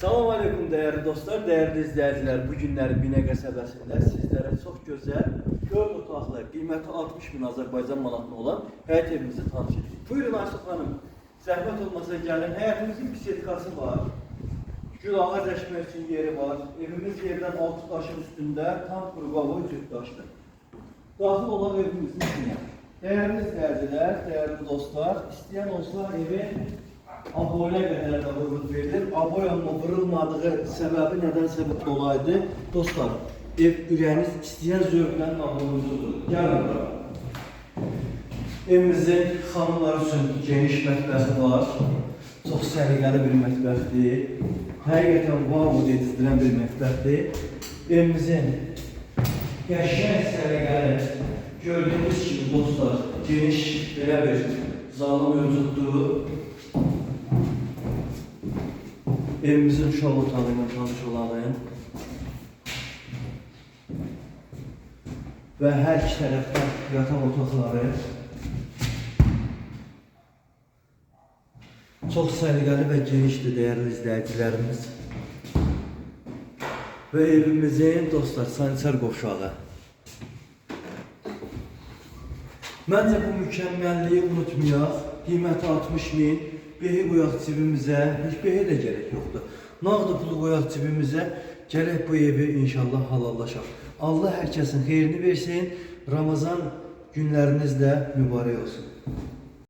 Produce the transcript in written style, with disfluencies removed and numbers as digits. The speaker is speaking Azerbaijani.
Salam aleyküm değerli dostlar, değerli izleyiciler. Bu günləri Binə qəsəbəsində sizlərə çox gözəl, 4 otaqlı, qiyməti 60 bin Azərbaycan manatına olan həyət evimizi tanış edirik. Buyurun Ayşə xanım, zəhmət olmasa gəlin. Həyətimizin bisetkası var, gül ağac əkmək üçün yeri var. Evimiz yerdən 6 daşın üstündə, tam qurbağa cüt daşdır. Daxil olan evimizin içine. Değerli izleyiciler, değerli dostlar, isteyen olsa evi aboya qədər də vurulub verilir. Aboyanma vurulmadığı səbəbi nədənsə dolaydı. Dostlar, ev ürəyiniz istəyən zövqlə aboyunuzdur. Gəlin bura. Evimizin xanımlar üçün geniş mətbəxi var. Çox səliqəli bir mətbəxdir. Həqiqətən wow dedirən bir mətbəxdir. Evimizin qəşəng səliqəli, gördüğünüz gibi dostlar, geniş belə bir zalı mövcuddur. Evimizin uşaq otağı ilə tanış olalım. Və hər iki tərəfdən yataq otaqları. Çox səliqəli və genişdir dəyərli izləyicilərimiz. Və evimizin dostlar sanitar qovşağı. Məncə bu mükəmməlliyi unutmayaq. Qiyməti 60 min. Behi qoyaq cibimizə. Heç behi də gerek yoxdur. Nağdı pulu qoyaq cibimizə. Gələk bu evi inşallah halallaşaq. Allah hər kəsin xeyrini versin. Ramazan günləriniz də mübarək olsun.